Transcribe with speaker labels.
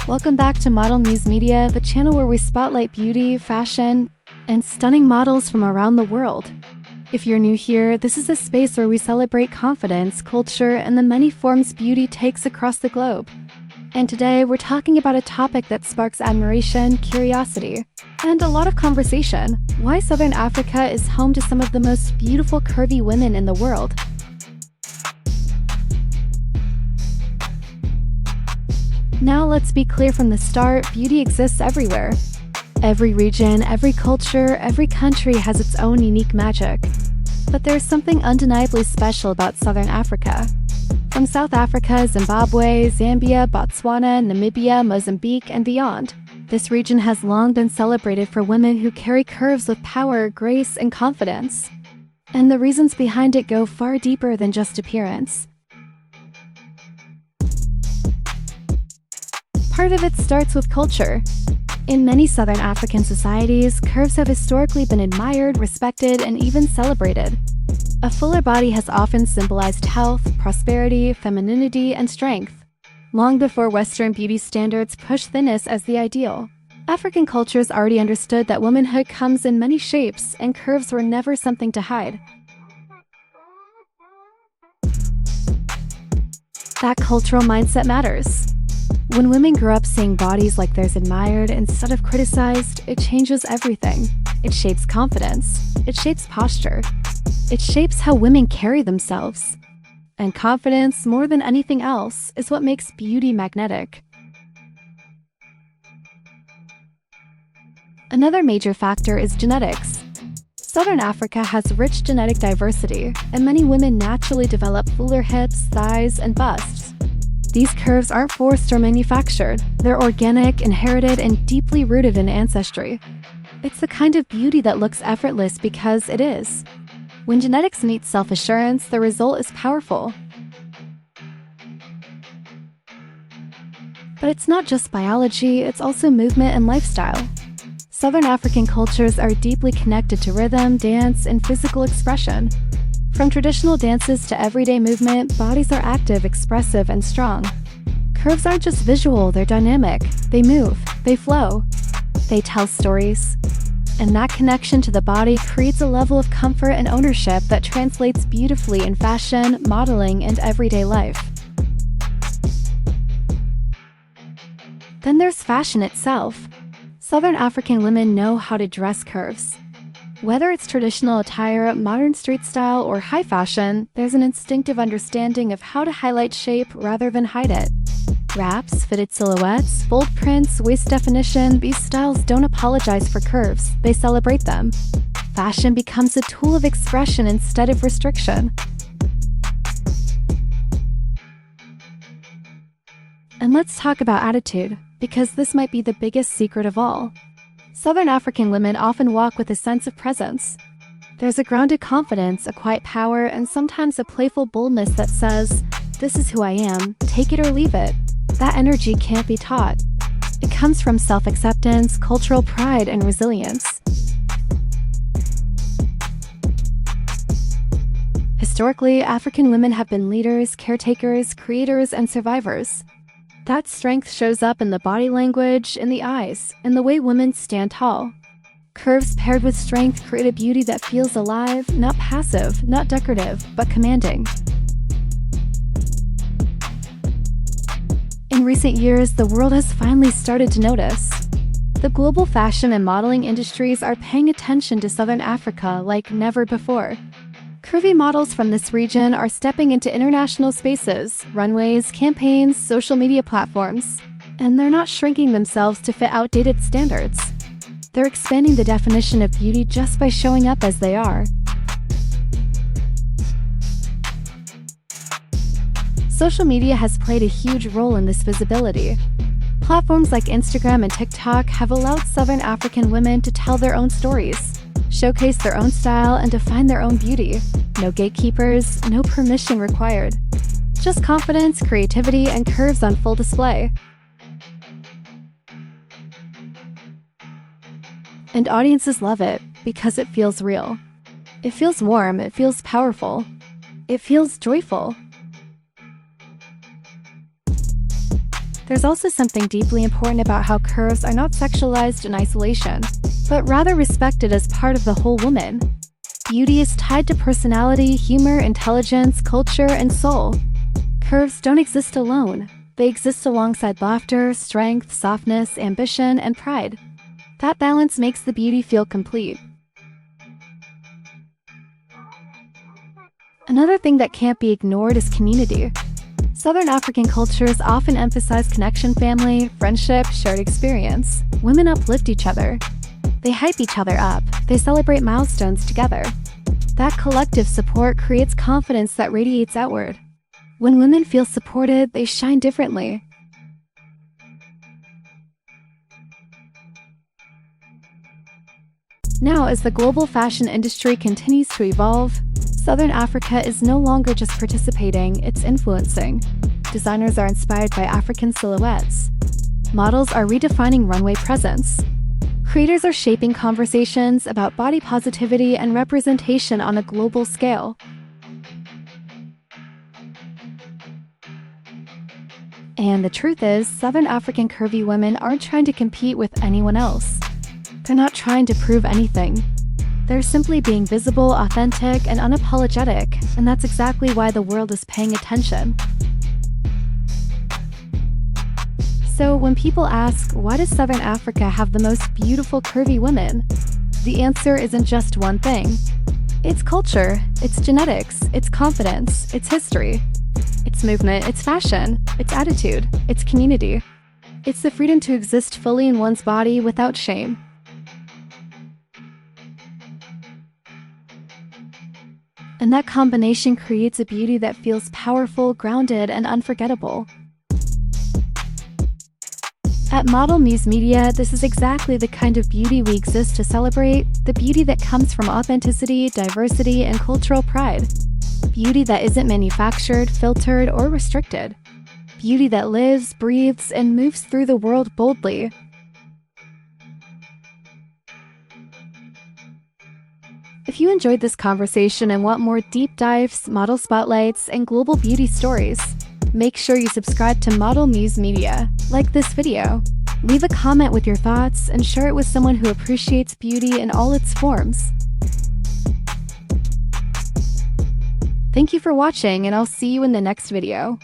Speaker 1: Welcome back to Model Muse Media, the channel where we spotlight beauty, fashion, and stunning models from around the world. If you're new here, this is a space where we celebrate confidence, culture, and the many forms beauty takes across the globe. And today, we're talking about a topic that sparks admiration, curiosity, and a lot of conversation: why Southern Africa is home to some of the most beautiful curvy women in the world. Now let's be clear from the start, beauty exists everywhere. Every region, every culture, every country has its own unique magic. But there's something undeniably special about Southern Africa. From South Africa, Zimbabwe, Zambia, Botswana, Namibia, Mozambique, and beyond, this region has long been celebrated for women who carry curves with power, grace, and confidence. And the reasons behind it go far deeper than just appearance. Part of it starts with culture. In many Southern African societies, curves have historically been admired, respected, and even celebrated. A fuller body has often symbolized health, prosperity, femininity, and strength. Long before Western beauty standards pushed thinness as the ideal, African cultures already understood that womanhood comes in many shapes, and curves were never something to hide. That cultural mindset matters. When women grow up seeing bodies like theirs admired instead of criticized, it changes everything. It shapes confidence. It shapes posture. It shapes how women carry themselves. And confidence, more than anything else, is what makes beauty magnetic. Another major factor is genetics. Southern Africa has rich genetic diversity, and many women naturally develop fuller hips, thighs, and busts. These curves aren't forced or manufactured. They're organic, inherited, and deeply rooted in ancestry. It's the kind of beauty that looks effortless because it is. When genetics meet self-assurance, the result is powerful. But it's not just biology, it's also movement and lifestyle. Southern African cultures are deeply connected to rhythm, dance, and physical expression. From traditional dances to everyday movement, bodies are active, expressive, and strong. Curves aren't just visual, they're dynamic. They move, they flow, they tell stories. And that connection to the body creates a level of comfort and ownership that translates beautifully in fashion, modeling, and everyday life. Then there's fashion itself. Southern African women know how to dress curves. Whether it's traditional attire, modern street style, or high fashion, there's an instinctive understanding of how to highlight shape rather than hide it. Wraps, fitted silhouettes, bold prints, waist definition, these styles don't apologize for curves, they celebrate them. Fashion becomes a tool of expression instead of restriction. And let's talk about attitude, because this might be the biggest secret of all. Southern African women often walk with a sense of presence. There's a grounded confidence, a quiet power, and sometimes a playful boldness that says, "This is who I am, take it or leave it." That energy can't be taught. It comes from self-acceptance, cultural pride, and resilience. Historically, African women have been leaders, caretakers, creators, and survivors. That strength shows up in the body language, in the eyes, in the way women stand tall. Curves paired with strength create a beauty that feels alive, not passive, not decorative, but commanding. In recent years, the world has finally started to notice. The global fashion and modeling industries are paying attention to Southern Africa like never before. Curvy models from this region are stepping into international spaces, runways, campaigns, social media platforms, and they're not shrinking themselves to fit outdated standards. They're expanding the definition of beauty just by showing up as they are. Social media has played a huge role in this visibility. Platforms like Instagram and TikTok have allowed Southern African women to tell their own stories, showcase their own style, and define their own beauty. No gatekeepers, no permission required. Just confidence, creativity, and curves on full display. And audiences love it because it feels real. It feels warm, it feels powerful. It feels joyful. There's also something deeply important about how curves are not sexualized in isolation, but rather respected as part of the whole woman. Beauty is tied to personality, humor, intelligence, culture, and soul. Curves don't exist alone. They exist alongside laughter, strength, softness, ambition, and pride. That balance makes the beauty feel complete. Another thing that can't be ignored is community. Southern African cultures often emphasize connection, family, friendship, shared experience. Women uplift each other. They hype each other up. They celebrate milestones together. That collective support creates confidence that radiates outward. When women feel supported, they shine differently. Now, as the global fashion industry continues to evolve, Southern Africa is no longer just participating, it's influencing. Designers are inspired by African silhouettes. Models are redefining runway presence. Creators are shaping conversations about body positivity and representation on a global scale. And the truth is, Southern African curvy women aren't trying to compete with anyone else. They're not trying to prove anything. They're simply being visible, authentic, and unapologetic, and that's exactly why the world is paying attention. So when people ask, why does Southern Africa have the most beautiful curvy women? The answer isn't just one thing. It's culture, it's genetics, it's confidence, it's history. It's movement, it's fashion, it's attitude, it's community. It's the freedom to exist fully in one's body without shame. And that combination creates a beauty that feels powerful, grounded, and unforgettable. At Model Muse Media, this is exactly the kind of beauty we exist to celebrate, the beauty that comes from authenticity, diversity, and cultural pride. Beauty that isn't manufactured, filtered, or restricted. Beauty that lives, breathes, and moves through the world boldly. If you enjoyed this conversation and want more deep dives, model spotlights, and global beauty stories, make sure you subscribe to Model Muse Media. Like this video, leave a comment with your thoughts, and share it with someone who appreciates beauty in all its forms. Thank you for watching, and I'll see you in the next video.